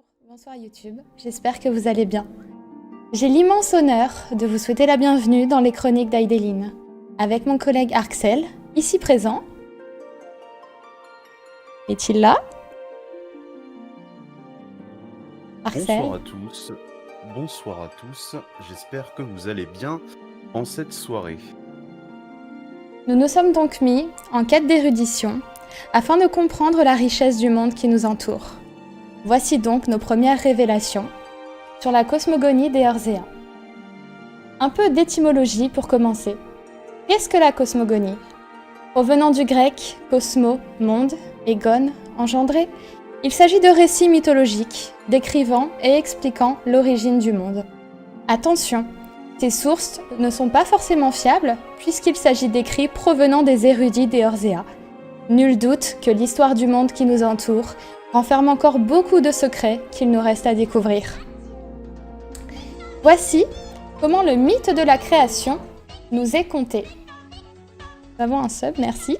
Bonjour, bonsoir YouTube, j'espère que vous allez bien. J'ai l'immense honneur de vous souhaiter la bienvenue dans les chroniques d'Aïdeline, avec mon collègue Arxel, ici présent. Est-il là? Arxel. Bonsoir à tous, j'espère que vous allez bien en cette soirée. Nous nous sommes donc mis en quête d'érudition, afin de comprendre la richesse du monde qui nous entoure. Voici donc nos premières révélations sur la cosmogonie des Herzéens. Un peu d'étymologie pour commencer. Qu'est-ce que la cosmogonie? Provenant du grec cosmo, monde, et gon, engendré, il s'agit de récits mythologiques décrivant et expliquant l'origine du monde. Attention, ces sources ne sont pas forcément fiables puisqu'il s'agit d'écrits provenant des érudits des Herzéens. Nul doute que l'histoire du monde qui nous entoure renferme encore beaucoup de secrets qu'il nous reste à découvrir. Voici comment le mythe de la création nous est conté. Nous avons un sub, merci.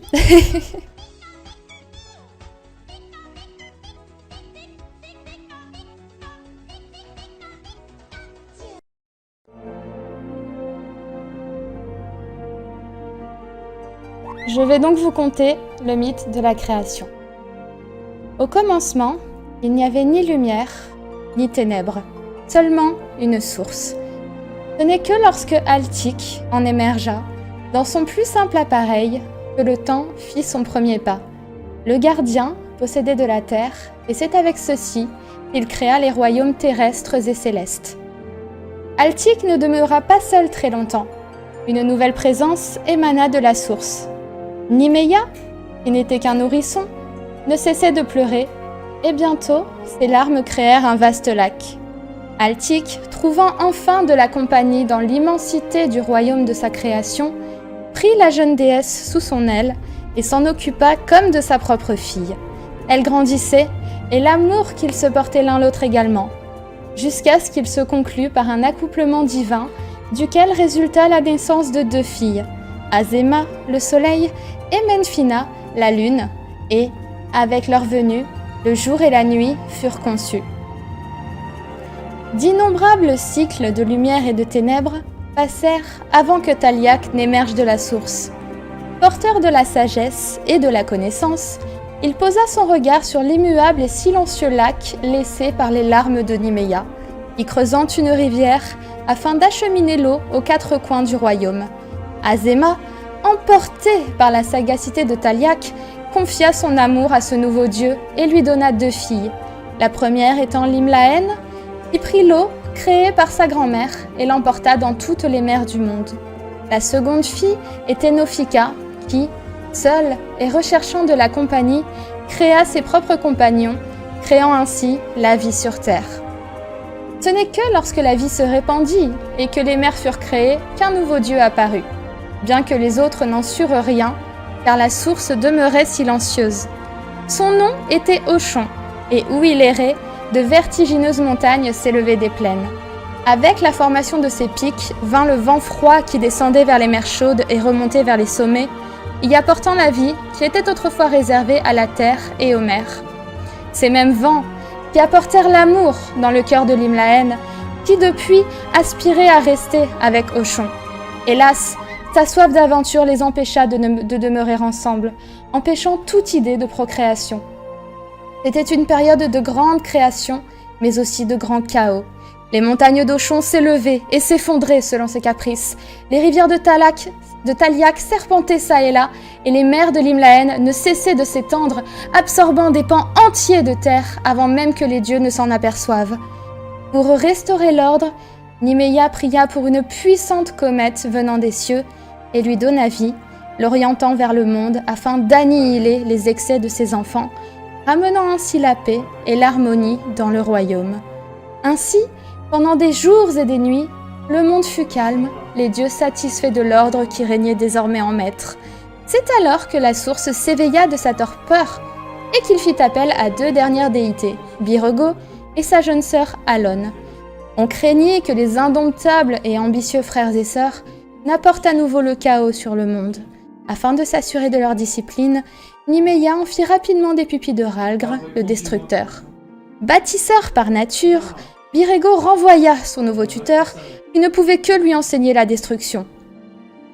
Je vais donc vous conter le mythe de la création. Au commencement, il n'y avait ni lumière, ni ténèbres, seulement une source. Ce n'est que lorsque Altik en émergea, dans son plus simple appareil, que le temps fit son premier pas. Le gardien possédait de la terre, et c'est avec ceci qu'il créa les royaumes terrestres et célestes. Altik ne demeura pas seul très longtemps. Une nouvelle présence émana de la source. Nimeya, qui n'était qu'un nourrisson, ne cessait de pleurer, et bientôt, ses larmes créèrent un vaste lac. Altik, trouvant enfin de la compagnie dans l'immensité du royaume de sa création, prit la jeune déesse sous son aile et s'en occupa comme de sa propre fille. Elle grandissait, et l'amour qu'ils se portaient l'un l'autre également, jusqu'à ce qu'il se conclût par un accouplement divin, duquel résulta la naissance de 2 filles, Azéma, le soleil, et Menphina, la lune, et, avec leur venue, le jour et la nuit furent conçus. D'innombrables cycles de lumière et de ténèbres passèrent avant que Taliak n'émerge de la source. Porteur de la sagesse et de la connaissance, il posa son regard sur l'immuable et silencieux lac laissé par les larmes de Nimeya, y creusant une rivière afin d'acheminer l'eau aux 4 coins du royaume. Azéma, emportée par la sagacité de Taliak, confia son amour à ce nouveau dieu et lui donna 2 filles, la première étant Limlaen, qui prit l'eau créée par sa grand-mère et l'emporta dans toutes les mers du monde. La seconde fille était Nofika, qui, seule et recherchant de la compagnie, créa ses propres compagnons, créant ainsi la vie sur terre. Ce n'est que lorsque la vie se répandit et que les mers furent créées qu'un nouveau dieu apparut, bien que les autres n'en surent rien, car la source demeurait silencieuse. Son nom était Auchon, et où il errait, de vertigineuses montagnes s'élevaient des plaines. Avec la formation de ces pics vint le vent froid qui descendait vers les mers chaudes et remontait vers les sommets, y apportant la vie qui était autrefois réservée à la terre et aux mers. Ces mêmes vents qui apportèrent l'amour dans le cœur de Limlaen, qui depuis aspirait à rester avec Auchon. Hélas, sa soif d'aventure les empêcha de demeurer ensemble, empêchant toute idée de procréation. C'était une période de grande création, mais aussi de grand chaos. Les montagnes d'Auchon s'élevaient et s'effondraient selon ses caprices. Les rivières de Taliak serpentaient çà et là, et les mers de Limlaen ne cessaient de s'étendre, absorbant des pans entiers de terre avant même que les dieux ne s'en aperçoivent. Pour restaurer l'ordre, Nimeya pria pour une puissante comète venant des cieux et lui donna vie, l'orientant vers le monde afin d'annihiler les excès de ses enfants, ramenant ainsi la paix et l'harmonie dans le royaume. Ainsi, pendant des jours et des nuits, le monde fut calme, les dieux satisfaits de l'ordre qui régnait désormais en maître. C'est alors que la source s'éveilla de sa torpeur et qu'il fit appel à 2 dernières déités, Birego et sa jeune sœur Alon. On craignait que les indomptables et ambitieux frères et sœurs n'apportent à nouveau le chaos sur le monde. Afin de s'assurer de leur discipline, Nimeya en fit rapidement des pupilles de Ralgr, le destructeur. Bâtisseur par nature, Birego renvoya son nouveau tuteur qui ne pouvait que lui enseigner la destruction,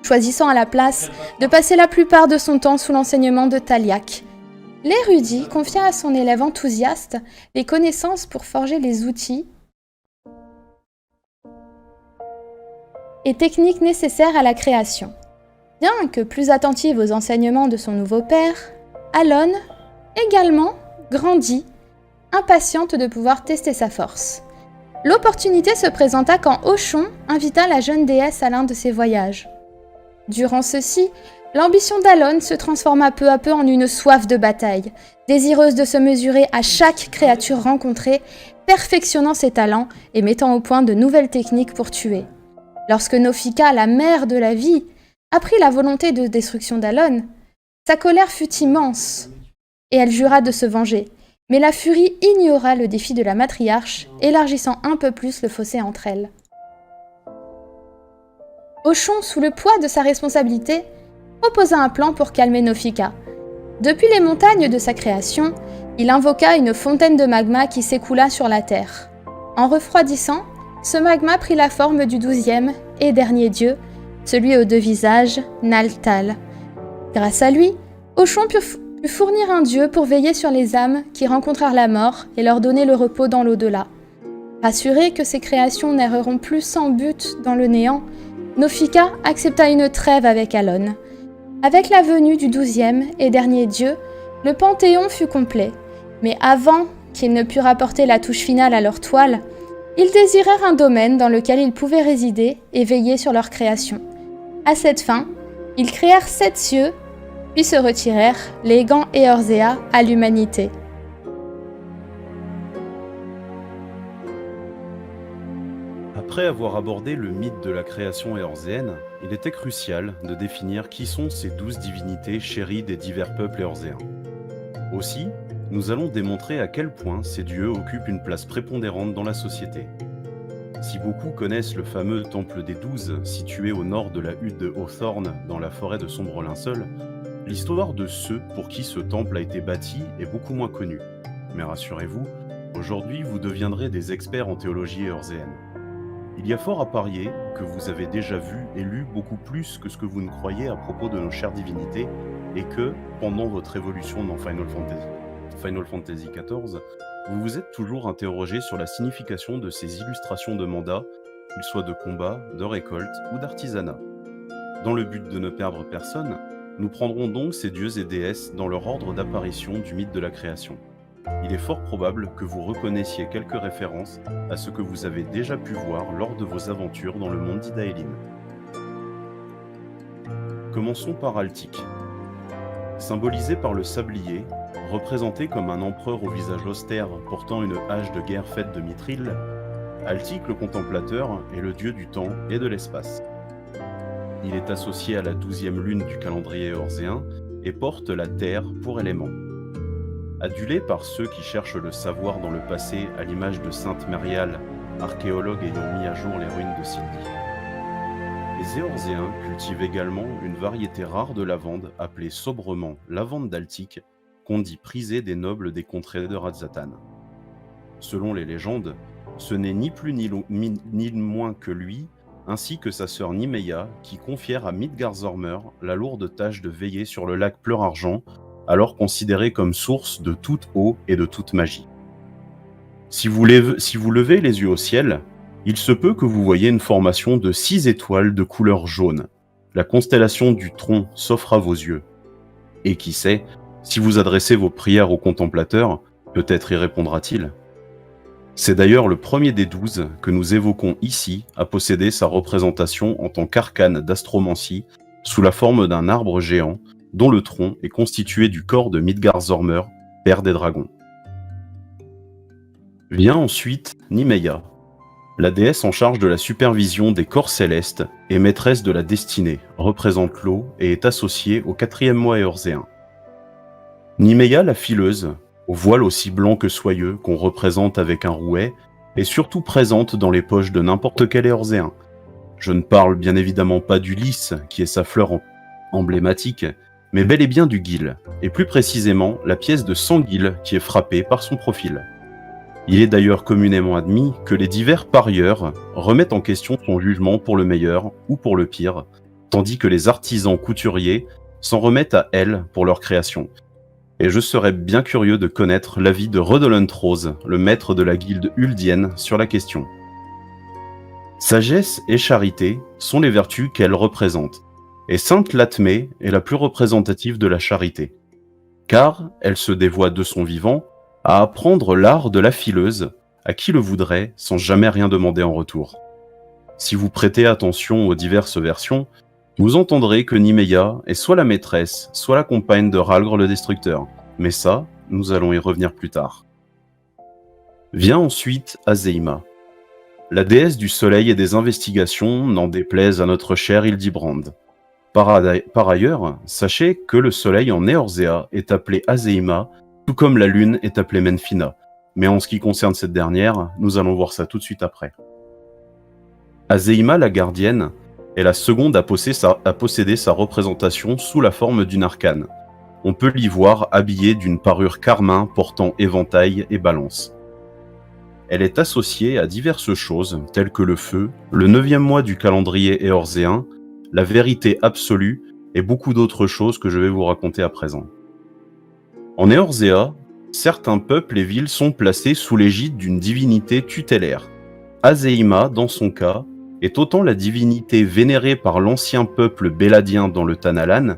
choisissant à la place de passer la plupart de son temps sous l'enseignement de Taliak. L'érudit confia à son élève enthousiaste les connaissances pour forger les outils et techniques nécessaires à la création. Bien que plus attentive aux enseignements de son nouveau père, Alon, également, grandit, impatiente de pouvoir tester sa force. L'opportunité se présenta quand Auchon invita la jeune déesse à l'un de ses voyages. Durant ceux-ci, l'ambition d'Alon se transforma peu à peu en une soif de bataille, désireuse de se mesurer à chaque créature rencontrée, perfectionnant ses talents et mettant au point de nouvelles techniques pour tuer. Lorsque Nofika, la mère de la vie, apprit la volonté de destruction d'Alon, sa colère fut immense, et elle jura de se venger. Mais la furie ignora le défi de la matriarche, élargissant un peu plus le fossé entre elles. Auchon, sous le poids de sa responsabilité, proposa un plan pour calmer Nofika. Depuis les montagnes de sa création, il invoqua une fontaine de magma qui s'écoula sur la terre. En refroidissant, ce magma prit la forme du 12e et dernier dieu, celui aux 2 visages, Naltal. Grâce à lui, Auchon put fournir un dieu pour veiller sur les âmes qui rencontrèrent la mort et leur donner le repos dans l'au-delà. Rassurée que ses créations n'erreront plus sans but dans le néant, Nofika accepta une trêve avec Alon. Avec la venue du 12e et dernier dieu, le panthéon fut complet, mais avant qu'ils ne purent apporter la touche finale à leur toile, ils désirèrent un domaine dans lequel ils pouvaient résider et veiller sur leur création. À cette fin, ils créèrent 7 cieux, puis se retirèrent, léguant Eorzea à l'humanité. Après avoir abordé le mythe de la création éorzéenne, il était crucial de définir qui sont ces 12 divinités chéries des divers peuples éorzéens. Aussi, nous allons démontrer à quel point ces dieux occupent une place prépondérante dans la société. Si beaucoup connaissent le fameux Temple des 12, situé au nord de la hutte de Hawthorne, dans la forêt de Sombre Linceul, l'histoire de ceux pour qui ce temple a été bâti est beaucoup moins connue. Mais rassurez-vous, aujourd'hui vous deviendrez des experts en théologie éorzéenne. Il y a fort à parier que vous avez déjà vu et lu beaucoup plus que ce que vous ne croyez à propos de nos chères divinités, et que, pendant votre évolution dans Final Fantasy XIV, vous vous êtes toujours interrogé sur la signification de ces illustrations de mandats, qu'ils soient de combat, de récolte ou d'artisanat. Dans le but de ne perdre personne, nous prendrons donc ces dieux et déesses dans leur ordre d'apparition du mythe de la création. Il est fort probable que vous reconnaissiez quelques références à ce que vous avez déjà pu voir lors de vos aventures dans le monde d'Idaellim. Commençons par Altik. Symbolisé par le sablier, représenté comme un empereur au visage austère portant une hache de guerre faite de mithril, Altik le contemplateur est le dieu du temps et de l'espace. Il est associé à la 12e lune du calendrier éorzéen et porte la terre pour élément. Adulé par ceux qui cherchent le savoir dans le passé à l'image de Sainte Mérial, archéologue ayant mis à jour les ruines de Sylvie. Les Éorzéens cultivent également une variété rare de lavande appelée sobrement lavande d'Altik, qu'on dit prisée des nobles des contrées de Radzatan. Selon les légendes, ce n'est ni plus ni moins que lui, ainsi que sa sœur Nymeia, qui confièrent à Midgardsormr la lourde tâche de veiller sur le lac Pleurargent, alors considéré comme source de toute eau et de toute magie. Si vous levez les yeux au ciel, il se peut que vous voyez une formation de 6 étoiles de couleur jaune. La constellation du tronc s'offre à vos yeux. Et qui sait, si vous adressez vos prières au contemplateur, peut-être y répondra-t-il. C'est d'ailleurs le premier des 12 que nous évoquons ici à posséder sa représentation en tant qu'arcane d'astromancie sous la forme d'un arbre géant dont le tronc est constitué du corps de Midgardsormr, père des dragons. Vient ensuite Nymeia, la déesse en charge de la supervision des corps célestes et maîtresse de la destinée, représente l'eau et est associée au 4e mois éorzéen. Nymeia la fileuse, au voile aussi blanc que soyeux qu'on représente avec un rouet, est surtout présente dans les poches de n'importe quel éorzéen. Je ne parle bien évidemment pas du lys, qui est sa fleur emblématique, mais bel et bien du gil, et plus précisément la pièce de 100 gil qui est frappée par son profil. Il est d'ailleurs communément admis que les divers parieurs remettent en question son jugement pour le meilleur ou pour le pire, tandis que les artisans couturiers s'en remettent à elle pour leur création. Et je serais bien curieux de connaître l'avis de Redolent Rose, le maître de la guilde uldienne, sur la question. Sagesse et charité sont les vertus qu'elle représente, et Sainte Latmé est la plus représentative de la charité, car elle se dévoue de son vivant à apprendre l'art de la fileuse à qui le voudrait sans jamais rien demander en retour. Si vous prêtez attention aux diverses versions, vous entendrez que Nymeia est soit la maîtresse, soit la compagne de Rhalgr le Destructeur, mais ça, nous allons y revenir plus tard. Vient ensuite Azéima, la déesse du soleil et des investigations, n'en déplaise à notre cher Hildibrand. Par ailleurs, sachez que le soleil en Eorzea est appelé Azéima, tout comme la lune est appelée Menphina, mais en ce qui concerne cette dernière, nous allons voir ça tout de suite après. Azéima la gardienne est la seconde à posséder sa représentation sous la forme d'une arcane. On peut l'y voir habillée d'une parure carmin portant éventail et balance. Elle est associée à diverses choses telles que le feu, le 9e mois du calendrier éorzéen, la vérité absolue et beaucoup d'autres choses que je vais vous raconter à présent. En Eorzea, certains peuples et villes sont placés sous l'égide d'une divinité tutélaire. Azéima, dans son cas, est autant la divinité vénérée par l'ancien peuple béladien dans le Tanalan,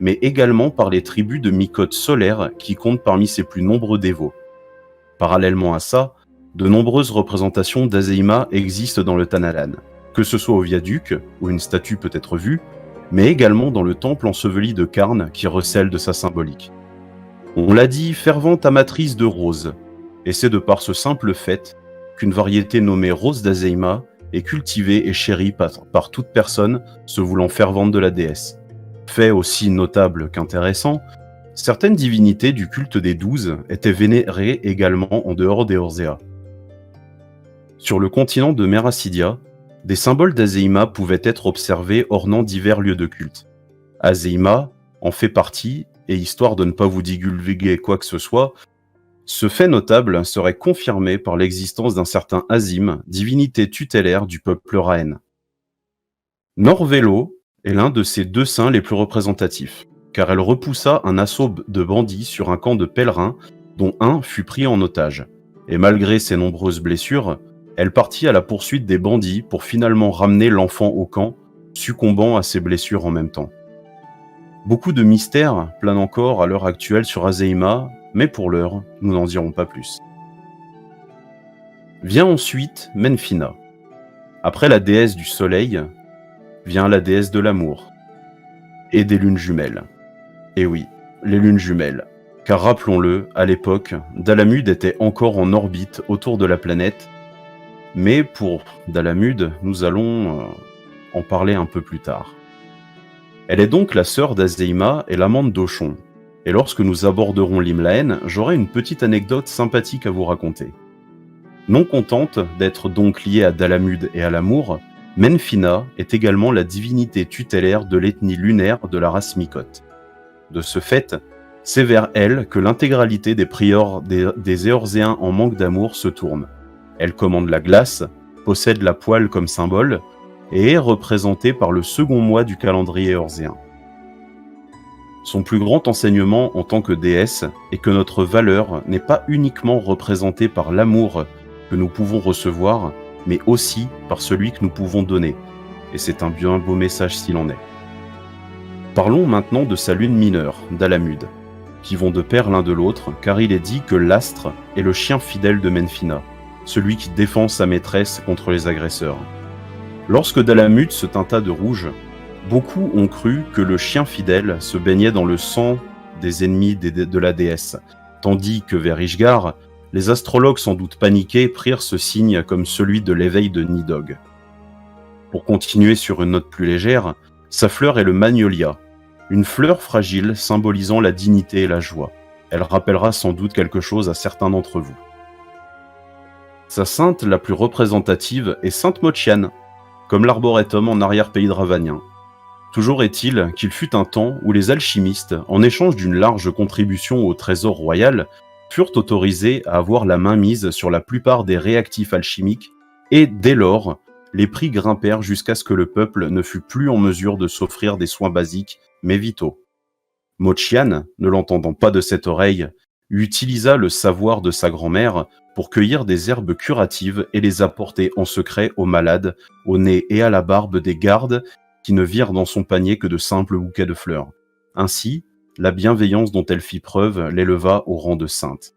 mais également par les tribus de Mycoses solaires qui comptent parmi ses plus nombreux dévots. Parallèlement à ça, de nombreuses représentations d'Azéima existent dans le Tanalan, que ce soit au viaduc, où une statue peut être vue, mais également dans le temple enseveli de Karn qui recèle de sa symbolique. On l'a dit, fervente amatrice de roses, et c'est de par ce simple fait qu'une variété nommée rose d'Azéima est cultivée et chérie par toute personne se voulant fervente de la déesse. Fait aussi notable qu'intéressant, certaines divinités du culte des 12 étaient vénérées également en dehors d'Eorzea. Sur le continent de Meracidia, des symboles d'Azéima pouvaient être observés ornant divers lieux de culte. Azéima en fait partie, et histoire de ne pas vous divulguer quoi que ce soit, ce fait notable serait confirmé par l'existence d'un certain Azim, divinité tutélaire du peuple Raen. Norvélo est l'un de ces deux saints les plus représentatifs, car elle repoussa un assaut de bandits sur un camp de pèlerins dont un fut pris en otage, et malgré ses nombreuses blessures, elle partit à la poursuite des bandits pour finalement ramener l'enfant au camp, succombant à ses blessures en même temps. Beaucoup de mystères planent encore à l'heure actuelle sur Azéima, mais pour l'heure, nous n'en dirons pas plus. Vient ensuite Menphina. Après la déesse du soleil, vient la déesse de l'amour et des lunes jumelles. Et oui, les lunes jumelles, car rappelons-le, à l'époque, Dalamud était encore en orbite autour de la planète, mais pour Dalamud, nous allons en parler un peu plus tard. Elle est donc la sœur d'Azéima et l'amante d'Ochon, et lorsque nous aborderons l'Imlaen, j'aurai une petite anecdote sympathique à vous raconter. Non contente d'être donc liée à Dalamud et à l'amour, Menphina est également la divinité tutélaire de l'ethnie lunaire de la race Mycoses. De ce fait, c'est vers elle que l'intégralité des prieurs des Éorzéens en manque d'amour se tourne. Elle commande la glace, possède la poêle comme symbole, et est représentée par le second mois du calendrier éorzéen. Son plus grand enseignement en tant que déesse est que notre valeur n'est pas uniquement représentée par l'amour que nous pouvons recevoir, mais aussi par celui que nous pouvons donner. Et c'est un bien beau message s'il en est. Parlons maintenant de sa lune mineure, Dalamud, qui vont de pair l'un de l'autre, car il est dit que l'astre est le chien fidèle de Menphina, celui qui défend sa maîtresse contre les agresseurs. Lorsque Dalamud se teinta de rouge, beaucoup ont cru que le chien fidèle se baignait dans le sang des ennemis de la déesse, tandis que vers Ishgard, les astrologues sans doute paniqués prirent ce signe comme celui de l'éveil de Nidhogg. Pour continuer sur une note plus légère, sa fleur est le magnolia, une fleur fragile symbolisant la dignité et la joie. Elle rappellera sans doute quelque chose à certains d'entre vous. Sa sainte la plus représentative est Sainte Mochian, comme l'arboretum en arrière-pays dravanien. Toujours est-il qu'il fut un temps où les alchimistes, en échange d'une large contribution au trésor royal, furent autorisés à avoir la main mise sur la plupart des réactifs alchimiques et, dès lors, les prix grimpèrent jusqu'à ce que le peuple ne fût plus en mesure de s'offrir des soins basiques, mais vitaux. Mochian, ne l'entendant pas de cette oreille, utilisa le savoir de sa grand-mère pour cueillir des herbes curatives et les apporter en secret aux malades, au nez et à la barbe des gardes qui ne virent dans son panier que de simples bouquets de fleurs. Ainsi, la bienveillance dont elle fit preuve l'éleva au rang de sainte.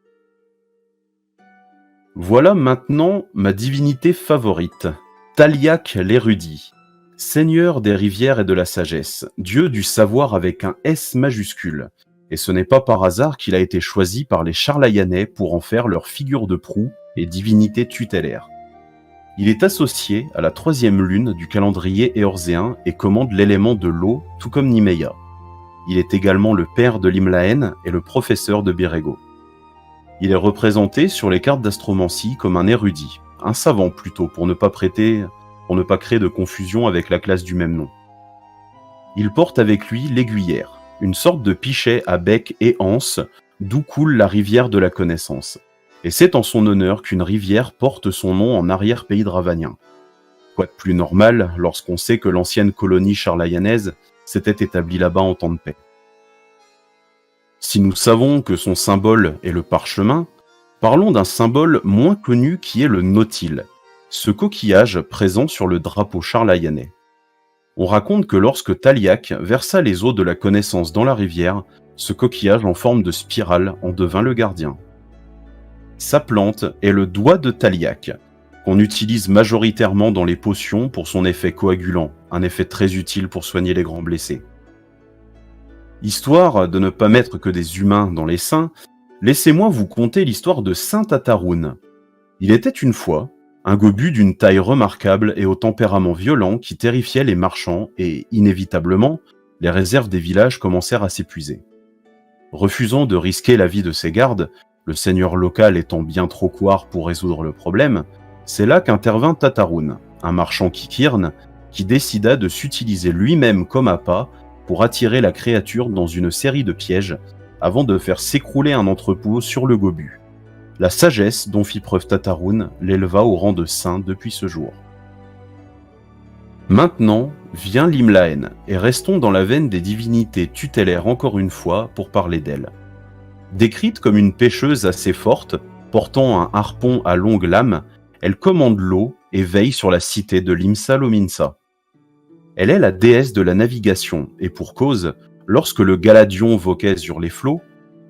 Voilà maintenant ma divinité favorite, Taliak l'érudit, seigneur des rivières et de la sagesse, dieu du savoir avec un S majuscule. Et ce n'est pas par hasard qu'il a été choisi par les Charlayanais pour en faire leur figure de proue et divinité tutélaire. Il est associé à la 3e lune du calendrier éorzéen et commande l'élément de l'eau, tout comme Nimeya. Il est également le père de Limlaen et le professeur de Birego. Il est représenté sur les cartes d'astromancie comme un érudit, un savant plutôt, pour ne pas créer de confusion avec la classe du même nom. Il porte avec lui l'aiguillère, une sorte de pichet à bec et anse, d'où coule la rivière de la connaissance. Et c'est en son honneur qu'une rivière porte son nom en arrière-pays dravanien. Quoi de plus normal lorsqu'on sait que l'ancienne colonie charlayanaise s'était établie là-bas en temps de paix. Si nous savons que son symbole est le parchemin, parlons d'un symbole moins connu qui est le nautile, ce coquillage présent sur le drapeau charlayanais. On raconte que lorsque Taliak versa les eaux de la connaissance dans la rivière, ce coquillage en forme de spirale en devint le gardien. Sa plante est le doigt de Taliak, qu'on utilise majoritairement dans les potions pour son effet coagulant, un effet très utile pour soigner les grands blessés. Histoire de ne pas mettre que des humains dans les saints, laissez-moi vous conter l'histoire de Saint Tataroun. Il était une fois un gobu d'une taille remarquable et au tempérament violent qui terrifiait les marchands et, inévitablement, les réserves des villages commencèrent à s'épuiser. Refusant de risquer la vie de ses gardes, le seigneur local étant bien trop couard pour résoudre le problème, c'est là qu'intervint Tataroun, un marchand kikirne, qui décida de s'utiliser lui-même comme appât pour attirer la créature dans une série de pièges avant de faire s'écrouler un entrepôt sur le gobu. La sagesse dont fit preuve Tataroun l'éleva au rang de saint depuis ce jour. Maintenant vient Limlaen, et restons dans la veine des divinités tutélaires encore une fois pour parler d'elle. Décrite comme une pêcheuse assez forte, portant un harpon à longue lame, elle commande l'eau et veille sur la cité de Limsa Lominsa. Elle est la déesse de la navigation, et pour cause, lorsque le Galadion voquait sur les flots,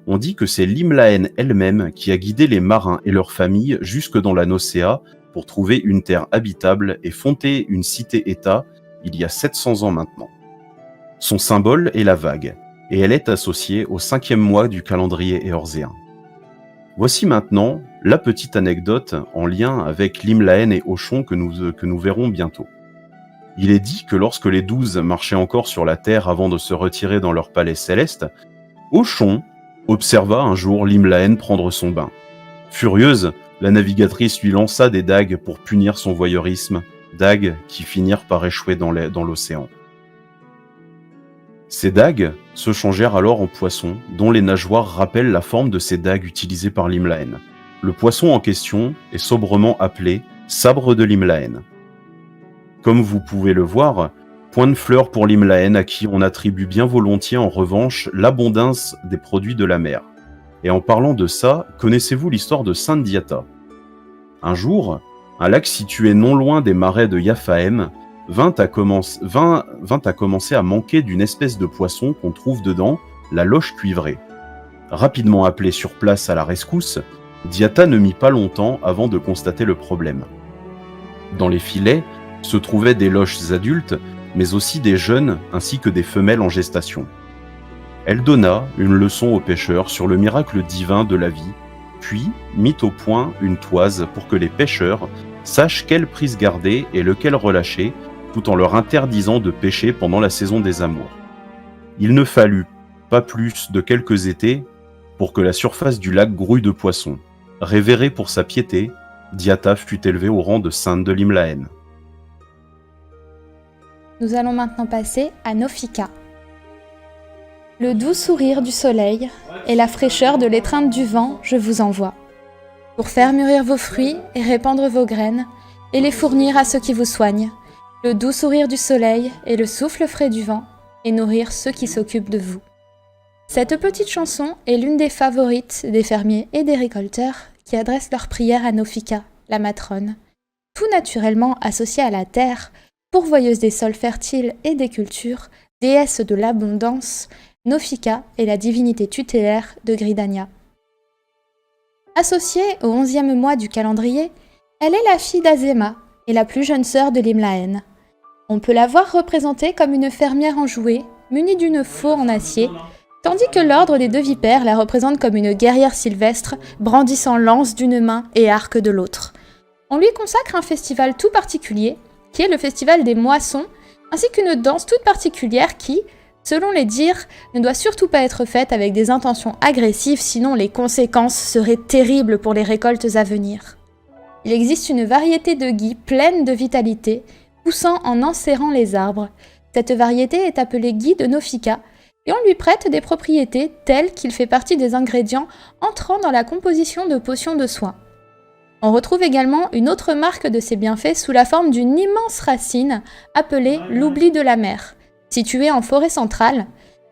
on dit que c'est Limlaen elle-même qui a guidé les marins et leurs familles jusque dans la Nocéa pour trouver une terre habitable et fonder une cité-État il y a 700 ans maintenant. Son symbole est la vague, et elle est associée au 5e mois du calendrier éorzéen. Voici maintenant la petite anecdote en lien avec Limlaen et Ochon que nous verrons bientôt. Il est dit que lorsque les 12 marchaient encore sur la terre avant de se retirer dans leur palais céleste, Ochon observa un jour Limlaen prendre son bain. Furieuse, la navigatrice lui lança des dagues pour punir son voyeurisme, dagues qui finirent par échouer dans l'océan. Ces dagues se changèrent alors en poissons, dont les nageoires rappellent la forme de ces dagues utilisées par Limlaen. Le poisson en question est sobrement appelé sabre de Limlaen. Comme vous pouvez le voir, point de fleurs pour Limlaen à qui on attribue bien volontiers en revanche l'abondance des produits de la mer. Et en parlant de ça, connaissez-vous l'histoire de Sainte Diata? Un jour, un lac situé non loin des marais de Yaphaem vint à commencer à manquer d'une espèce de poisson qu'on trouve dedans, la loche cuivrée. Rapidement appelée sur place à la rescousse, Diata ne mit pas longtemps avant de constater le problème. Dans les filets se trouvaient des loches adultes, mais aussi des jeunes ainsi que des femelles en gestation. Elle donna une leçon aux pêcheurs sur le miracle divin de la vie, puis mit au point une toise pour que les pêcheurs sachent quelle prise garder et lequel relâcher, tout en leur interdisant de pêcher pendant la saison des amours. Il ne fallut pas plus de quelques étés pour que la surface du lac grouille de poissons. Révérée pour sa piété, Diata fut élevée au rang de sainte de Limlaen. Nous allons maintenant passer à Nofika. Le doux sourire du soleil et la fraîcheur de l'étreinte du vent, je vous envoie. Pour faire mûrir vos fruits et répandre vos graines, et les fournir à ceux qui vous soignent. Le doux sourire du soleil et le souffle frais du vent, et nourrir ceux qui s'occupent de vous. Cette petite chanson est l'une des favorites des fermiers et des récolteurs qui adressent leurs prières à Naufika, la matrone, tout naturellement associée à la terre, pourvoyeuse des sols fertiles et des cultures, déesse de l'abondance. Naufika est la divinité tutélaire de Gridania. Associée au 11e mois du calendrier, elle est la fille d'Azema et la plus jeune sœur de Limlaen. On peut la voir représentée comme une fermière enjouée, munie d'une faux en acier, tandis que l'ordre des deux vipères la représente comme une guerrière sylvestre, brandissant lance d'une main et arc de l'autre. On lui consacre un festival tout particulier, qui est le festival des moissons, ainsi qu'une danse toute particulière qui, selon les dires, ne doit surtout pas être faite avec des intentions agressives, sinon les conséquences seraient terribles pour les récoltes à venir. Il existe une variété de gui pleine de vitalité, poussant en enserrant les arbres. Cette variété est appelée gui de Naufika, et on lui prête des propriétés telles qu'il fait partie des ingrédients entrant dans la composition de potions de soins. On retrouve également une autre marque de ses bienfaits sous la forme d'une immense racine appelée l'oubli de la mer. Située en forêt centrale,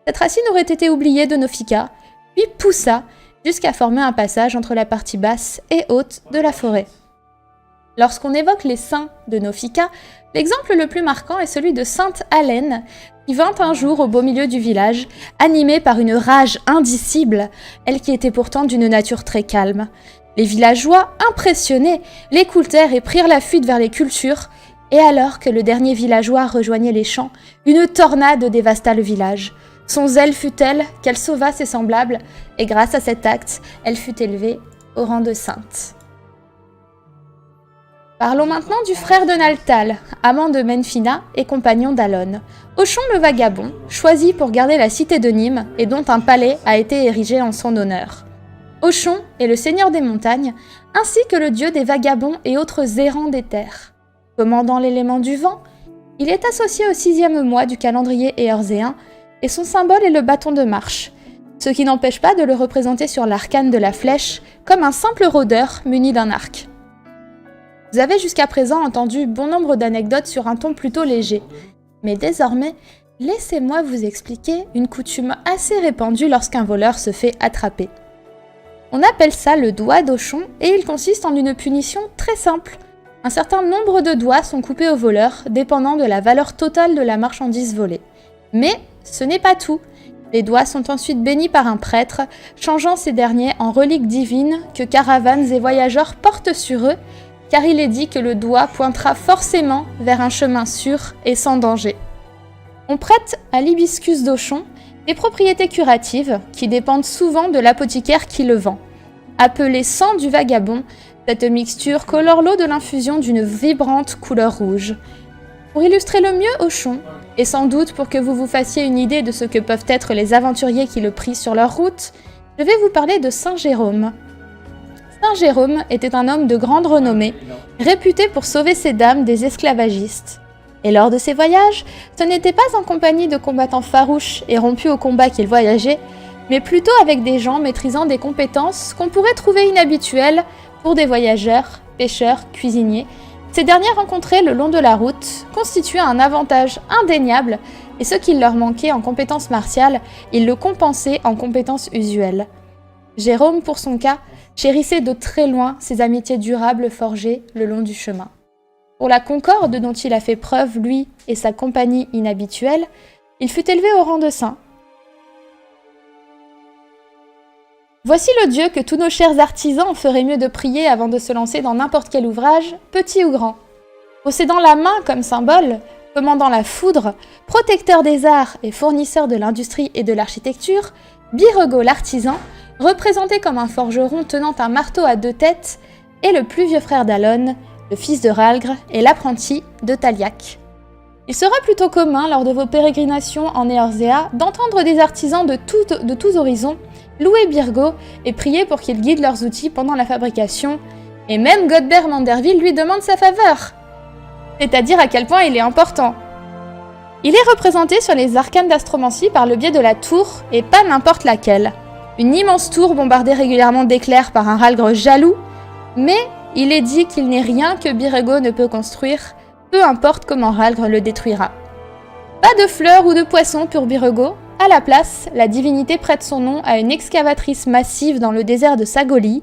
cette racine aurait été oubliée de Naufika, puis poussa jusqu'à former un passage entre la partie basse et haute de la forêt. Lorsqu'on évoque les saints de Naufika, l'exemple le plus marquant est celui de Sainte Haleine, qui vint un jour au beau milieu du village, animée par une rage indicible, elle qui était pourtant d'une nature très calme. Les villageois, impressionnés, l'écoutèrent et prirent la fuite vers les cultures, et alors que le dernier villageois rejoignait les champs, une tornade dévasta le village. Son zèle fut tel qu'elle sauva ses semblables, et grâce à cet acte, elle fut élevée au rang de sainte. Parlons maintenant du frère de Naltal, amant de Menfina et compagnon d'Alon. Ochon le vagabond, choisi pour garder la cité de Nîmes et dont un palais a été érigé en son honneur. Ochon est le seigneur des montagnes, ainsi que le dieu des vagabonds et autres errants des terres. Commandant l'élément du vent, il est associé au 6e mois du calendrier éorzéen et son symbole est le bâton de marche, ce qui n'empêche pas de le représenter sur l'arcane de la flèche comme un simple rôdeur muni d'un arc. Vous avez jusqu'à présent entendu bon nombre d'anecdotes sur un ton plutôt léger, mais désormais, laissez-moi vous expliquer une coutume assez répandue lorsqu'un voleur se fait attraper. On appelle ça le doigt d'Ochon et il consiste en une punition très simple. Un certain nombre de doigts sont coupés au voleur, dépendant de la valeur totale de la marchandise volée. Mais ce n'est pas tout. Les doigts sont ensuite bénis par un prêtre, changeant ces derniers en reliques divines que caravanes et voyageurs portent sur eux, car il est dit que le doigt pointera forcément vers un chemin sûr et sans danger. On prête à l'hibiscus d'Ochon des propriétés curatives qui dépendent souvent de l'apothicaire qui le vend. Appelée sang du vagabond, cette mixture colore l'eau de l'infusion d'une vibrante couleur rouge. Pour illustrer le mieux Ochon, et sans doute pour que vous vous fassiez une idée de ce que peuvent être les aventuriers qui le prient sur leur route, je vais vous parler de Saint Jérôme. Saint Jérôme était un homme de grande renommée, réputé pour sauver ses dames des esclavagistes. Et lors de ses voyages, ce n'était pas en compagnie de combattants farouches et rompus au combat qu'il voyageait, mais plutôt avec des gens maîtrisant des compétences qu'on pourrait trouver inhabituelles pour des voyageurs, pêcheurs, cuisiniers. Ces derniers rencontrés le long de la route constituaient un avantage indéniable et ce qu'il leur manquait en compétences martiales, ils le compensaient en compétences usuelles. Jérôme, pour son cas, chérissait de très loin ses amitiés durables forgées le long du chemin. Pour la concorde dont il a fait preuve, lui et sa compagnie inhabituelle, il fut élevé au rang de saint. Voici le Dieu que tous nos chers artisans feraient mieux de prier avant de se lancer dans n'importe quel ouvrage, petit ou grand. Possédant la main comme symbole, commandant la foudre, protecteur des arts et fournisseur de l'industrie et de l'architecture, Birego l'artisan, représenté comme un forgeron tenant un marteau à 2 têtes, est le plus vieux frère d'Alon, le fils de Ralgre et l'apprenti de Taliac. Il sera plutôt commun lors de vos pérégrinations en Éorzéa d'entendre des artisans de tous horizons louer Birgo et prier pour qu'il guide leurs outils pendant la fabrication, et même Godbert Manderville lui demande sa faveur, c'est-à-dire à quel point il est important. Il est représenté sur les arcanes d'astromancie par le biais de la tour, et pas n'importe laquelle. Une immense tour bombardée régulièrement d'éclairs par un Rhalgr jaloux, mais il est dit qu'il n'est rien que Byrego ne peut construire, peu importe comment Rhalgr le détruira. Pas de fleurs ou de poissons pour Byrego. À la place, la divinité prête son nom à une excavatrice massive dans le désert de Sagoli,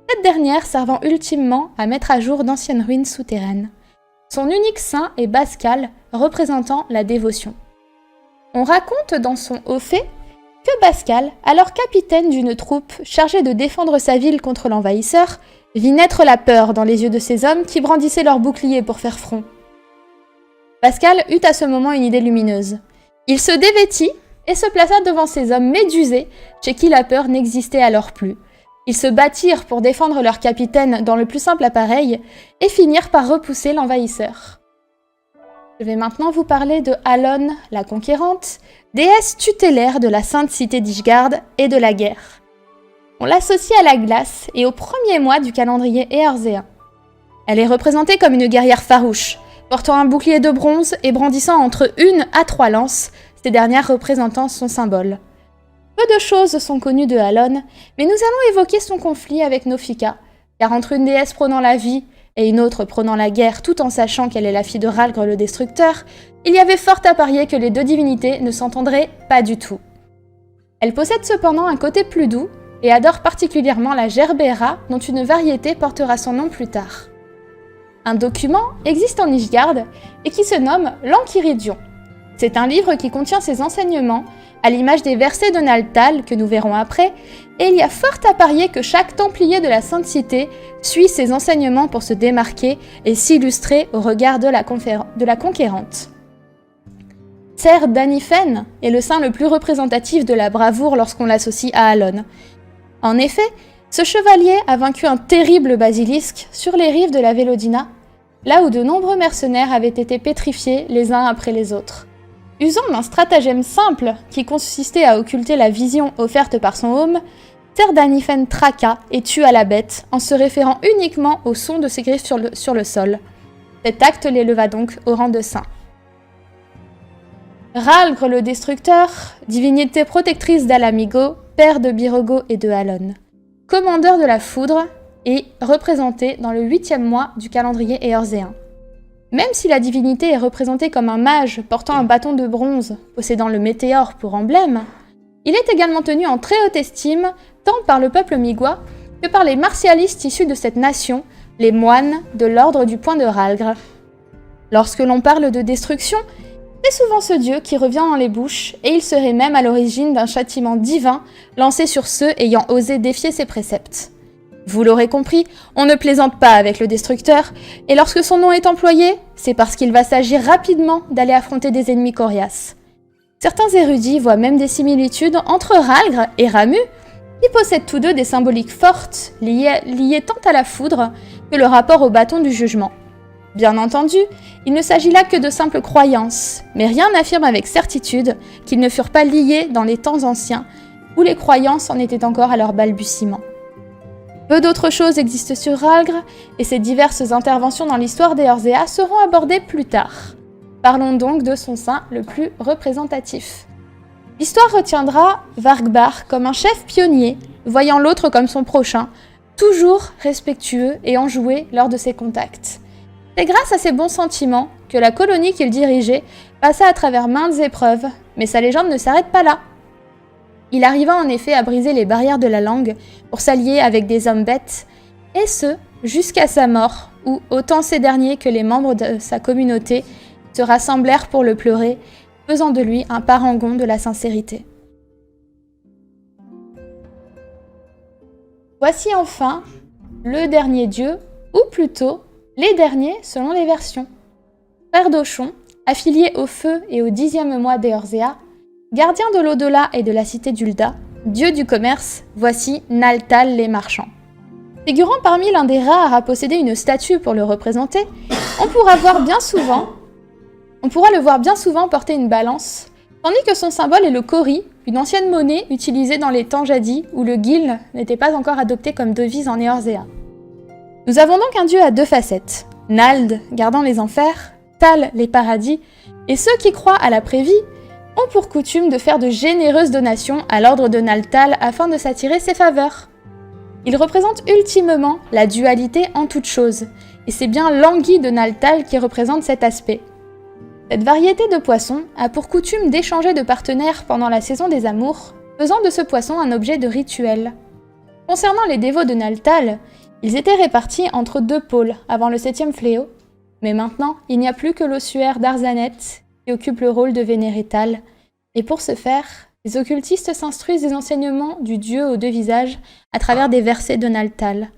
cette dernière servant ultimement à mettre à jour d'anciennes ruines souterraines. Son unique saint est Bascal, représentant la dévotion. On raconte dans son Haut fait que Bascal, alors capitaine d'une troupe chargée de défendre sa ville contre l'envahisseur, vit naître la peur dans les yeux de ces hommes qui brandissaient leurs boucliers pour faire front. Bascal eut à ce moment une idée lumineuse. Il se dévêtit et se plaça devant ces hommes médusés, chez qui la peur n'existait alors plus. Ils se battirent pour défendre leur capitaine dans le plus simple appareil et finirent par repousser l'envahisseur. Je vais maintenant vous parler de Alone, la conquérante, déesse tutélaire de la sainte cité d'Ishgard et de la guerre. On l'associe à la glace et au premier mois du calendrier éorzéen. Elle est représentée comme une guerrière farouche, portant un bouclier de bronze et brandissant entre 1 à 3 lances, ces dernières représentant son symbole. Peu de choses sont connues de Alone, mais nous allons évoquer son conflit avec Nofika, car entre une déesse prônant la vie et une autre prônant la guerre tout en sachant qu'elle est la fille de Rhalgr le Destructeur, il y avait fort à parier que les deux divinités ne s'entendraient pas du tout. Elle possède cependant un côté plus doux et adore particulièrement la gerbera dont une variété portera son nom plus tard. Un document existe en Ishgard et qui se nomme l'Enchiridion. C'est un livre qui contient ses enseignements, à l'image des versets de Naltal que nous verrons après, et il y a fort à parier que chaque templier de la Sainte Cité suit ses enseignements pour se démarquer et s'illustrer au regard de la conquérante. Ser Danifen est le saint le plus représentatif de la bravoure lorsqu'on l'associe à Alone. En effet, ce chevalier a vaincu un terrible basilisque sur les rives de la Vélodina, là où de nombreux mercenaires avaient été pétrifiés les uns après les autres. Usant d'un stratagème simple qui consistait à occulter la vision offerte par son home, Ser Danifen traqua et tua la bête en se référant uniquement au son de ses griffes sur le sol. Cet acte l'éleva donc au rang de saint. Rhalgr le Destructeur, divinité protectrice d'Alamigo, père de Byrego et de Alone. Commandeur de la foudre et représenté dans le 8e mois du calendrier éorzéen. Même si la divinité est représentée comme un mage portant un bâton de bronze possédant le météore pour emblème, il est également tenu en très haute estime tant par le peuple migois que par les martialistes issus de cette nation, les moines de l'ordre du Point de Rhalgr. Lorsque l'on parle de destruction, c'est souvent ce dieu qui revient dans les bouches et il serait même à l'origine d'un châtiment divin lancé sur ceux ayant osé défier ses préceptes. Vous l'aurez compris, on ne plaisante pas avec le Destructeur, et lorsque son nom est employé, c'est parce qu'il va s'agir rapidement d'aller affronter des ennemis coriaces. Certains érudits voient même des similitudes entre Rhalgr et Ramuh, qui possèdent tous deux des symboliques fortes liées tant à la foudre que le rapport au bâton du jugement. Bien entendu, il ne s'agit là que de simples croyances, mais rien n'affirme avec certitude qu'ils ne furent pas liés dans les temps anciens, où les croyances en étaient encore à leur balbutiement. Peu d'autres choses existent sur Rhalgr, et ses diverses interventions dans l'histoire d'Eorzea seront abordées plus tard. Parlons donc de son saint le plus représentatif. L'histoire retiendra Vargbar comme un chef pionnier, voyant l'autre comme son prochain, toujours respectueux et enjoué lors de ses contacts. C'est grâce à ses bons sentiments que la colonie qu'il dirigeait passa à travers maintes épreuves, mais sa légende ne s'arrête pas là. Il arriva en effet à briser les barrières de la langue pour s'allier avec des hommes bêtes, et ce, jusqu'à sa mort, où autant ces derniers que les membres de sa communauté se rassemblèrent pour le pleurer, faisant de lui un parangon de la sincérité. Voici enfin le dernier dieu, ou plutôt les derniers selon les versions. Frère d'Auchon, affilié au feu et au 10e mois d'Eorzea, gardien de l'au-delà et de la cité d'Ulda, dieu du commerce, voici Naltal les marchands. Figurant parmi l'un des rares à posséder une statue pour le représenter, on pourra le voir bien souvent porter une balance, tandis que son symbole est le cori, une ancienne monnaie utilisée dans les temps jadis où le gil n'était pas encore adopté comme devise en Eorzea. Nous avons donc un dieu à deux facettes, Nald gardant les enfers, Tal les paradis, Et ceux qui croient à l'après-vie ont pour coutume de faire de généreuses donations à l'ordre de Naltal afin de s'attirer ses faveurs. Il représente ultimement la dualité en toute chose, et c'est bien l'anguille de Naltal qui représente cet aspect. Cette variété de poissons a pour coutume d'échanger de partenaires pendant la saison des amours, faisant de ce poisson un objet de rituel. Concernant les dévots de Naltal, ils étaient répartis entre deux pôles avant le 7e fléau, mais maintenant il n'y a plus que l'ossuaire d'Arzanet qui occupe le rôle de Vénérétal, et pour ce faire, les occultistes s'instruisent des enseignements du dieu aux deux visages à travers des versets de Naltal.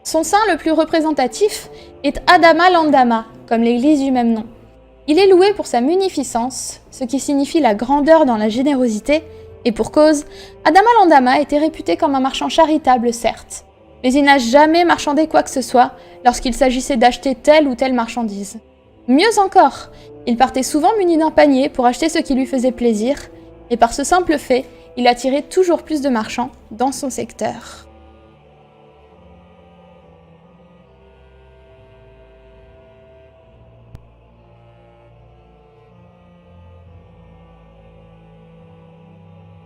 Son saint le plus représentatif est Adama Landama, comme l'église du même nom. Il est loué pour sa munificence, ce qui signifie la grandeur dans la générosité, et pour cause, Adama Landama était réputé comme un marchand charitable, certes, mais il n'a jamais marchandé quoi que ce soit lorsqu'il s'agissait d'acheter telle ou telle marchandise. Mieux encore, il partait souvent muni d'un panier pour acheter ce qui lui faisait plaisir, et par ce simple fait, il attirait toujours plus de marchands dans son secteur.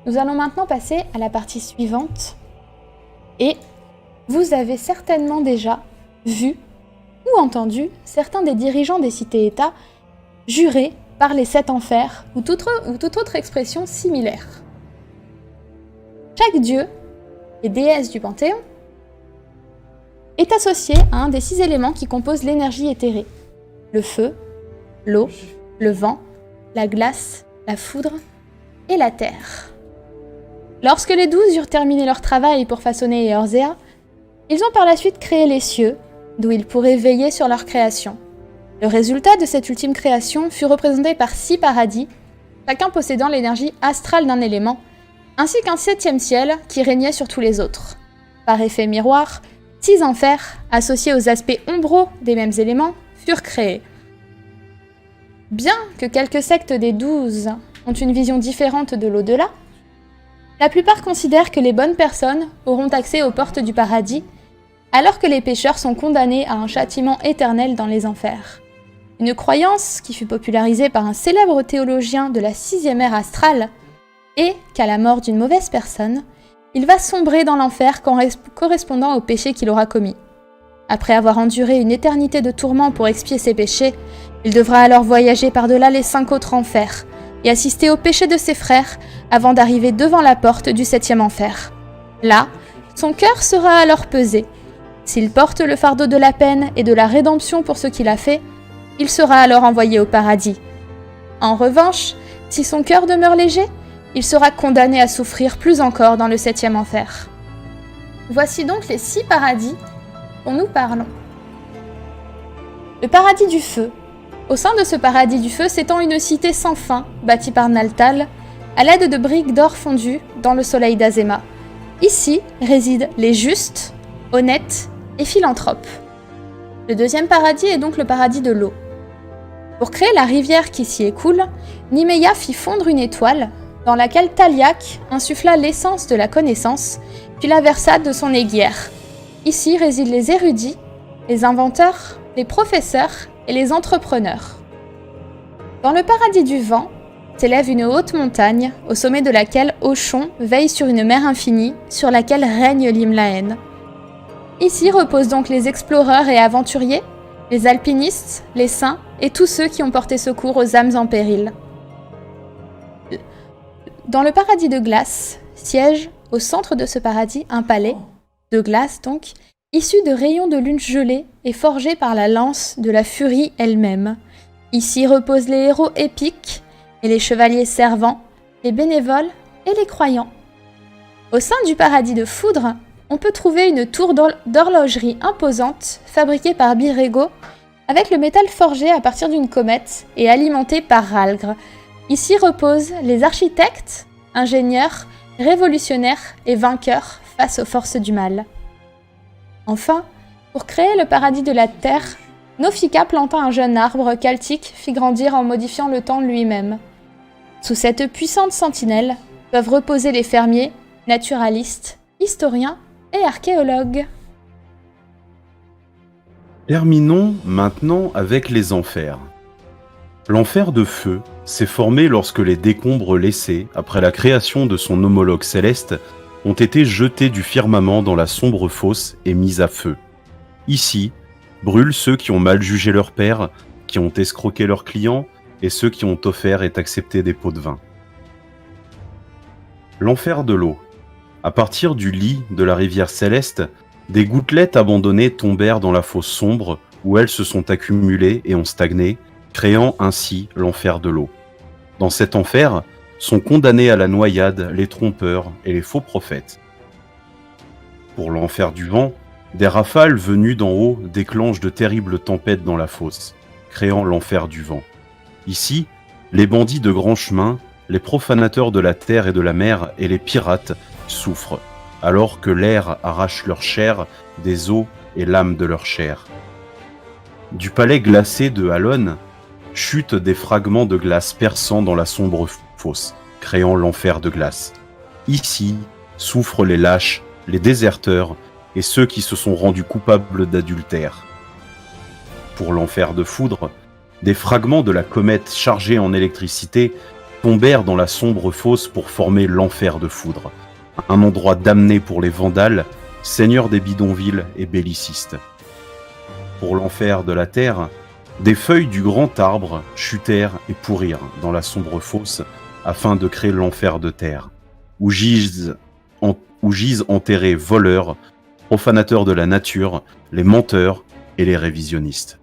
Nous allons maintenant passer à la partie suivante, et vous avez certainement déjà vu ou entendu certains des dirigeants des cités-États jurer par les 7 enfers ou toute autre expression similaire. Chaque dieu et déesse du Panthéon est associé à un des 6 éléments qui composent l'énergie éthérée: le feu, l'eau, le vent, la glace, la foudre et la terre. Lorsque les 12 eurent terminé leur travail pour façonner Eorzea, ils ont par la suite créé les cieux, d'où ils pourraient veiller sur leur création. Le résultat de cette ultime création fut représenté par 6 paradis, chacun possédant l'énergie astrale d'un élément, ainsi qu'un 7e ciel qui régnait sur tous les autres. Par effet miroir, 6 enfers, associés aux aspects ombraux des mêmes éléments, furent créés. Bien que quelques sectes des 12 ont une vision différente de l'au-delà, la plupart considèrent que les bonnes personnes auront accès aux portes du paradis, alors que les pécheurs sont condamnés à un châtiment éternel dans les enfers. Une croyance qui fut popularisée par un célèbre théologien de la 6e ère astrale est qu'à la mort d'une mauvaise personne, il va sombrer dans l'enfer correspondant au péché qu'il aura commis. Après avoir enduré une éternité de tourments pour expier ses péchés, il devra alors voyager par-delà les 5 autres enfers et assister au péché de ses frères avant d'arriver devant la porte du 7e enfer. Là, son cœur sera alors pesé. S'il porte le fardeau de la peine et de la rédemption pour ce qu'il a fait, il sera alors envoyé au paradis. En revanche, si son cœur demeure léger, il sera condamné à souffrir plus encore dans le 7e enfer. Voici donc les 6 paradis dont nous parlons. Le paradis du feu. Au sein de ce paradis du feu s'étend une cité sans fin, bâtie par Naltal, à l'aide de briques d'or fondues dans le soleil d'Azema. Ici résident les justes, honnêtes et philanthropes. Le 2e paradis est donc le paradis de l'eau. Pour créer la rivière qui s'y écoule, Nimeya fit fondre une étoile dans laquelle Taliak insuffla l'essence de la connaissance, puis la versa de son aiguière. Ici résident les érudits, les inventeurs, les professeurs et les entrepreneurs. Dans le paradis du vent s'élève une haute montagne, au sommet de laquelle Oshon veille sur une mer infinie, sur laquelle règne l'Himlaen. Ici reposent donc les exploreurs et aventuriers, les alpinistes, les saints et tous ceux qui ont porté secours aux âmes en péril. Dans le paradis de glace, siège, au centre de ce paradis, un palais, de glace donc, issu de rayons de lune gelés et forgé par la lance de la furie elle-même. Ici reposent les héros épiques et les chevaliers servants, les bénévoles et les croyants. Au sein du paradis de foudre, on peut trouver une tour d'horlogerie imposante fabriquée par Birego avec le métal forgé à partir d'une comète et alimentée par Ralgr. Ici reposent les architectes, ingénieurs, révolutionnaires et vainqueurs face aux forces du mal. Enfin, pour créer le paradis de la terre, Nofika planta un jeune arbre qu'Altic fit grandir en modifiant le temps lui-même. Sous cette puissante sentinelle peuvent reposer les fermiers, naturalistes, historiens et archéologues. Terminons maintenant avec les enfers. L'enfer de feu s'est formé lorsque les décombres laissés, après la création de son homologue céleste, ont été jetés du firmament dans la sombre fosse et mis à feu. Ici, brûlent ceux qui ont mal jugé leur père, qui ont escroqué leurs clients, et ceux qui ont offert et accepté des pots de vin. L'enfer de l'eau. À partir du lit de la rivière céleste, des gouttelettes abandonnées tombèrent dans la fosse sombre, où elles se sont accumulées et ont stagné, créant ainsi l'enfer de l'eau. Dans cet enfer, sont condamnés à la noyade les trompeurs et les faux prophètes. Pour l'enfer du vent, des rafales venues d'en haut déclenchent de terribles tempêtes dans la fosse, créant l'enfer du vent. Ici, les bandits de grand chemin, les profanateurs de la terre et de la mer et les pirates souffrent, alors que l'air arrache leur chair des os et l'âme de leur chair. Du palais glacé de Halon, chutent des fragments de glace perçant dans la sombre fosse, créant l'enfer de glace. Ici, souffrent les lâches, les déserteurs et ceux qui se sont rendus coupables d'adultère. Pour l'enfer de foudre, des fragments de la comète chargés en électricité tombèrent dans la sombre fosse pour former l'enfer de foudre, un endroit damné pour les vandales, seigneurs des bidonvilles et bellicistes. Pour l'enfer de la terre, des feuilles du grand arbre chutèrent et pourrirent dans la sombre fosse afin de créer l'enfer de terre, où gisent enterrés voleurs, profanateurs de la nature, les menteurs et les révisionnistes.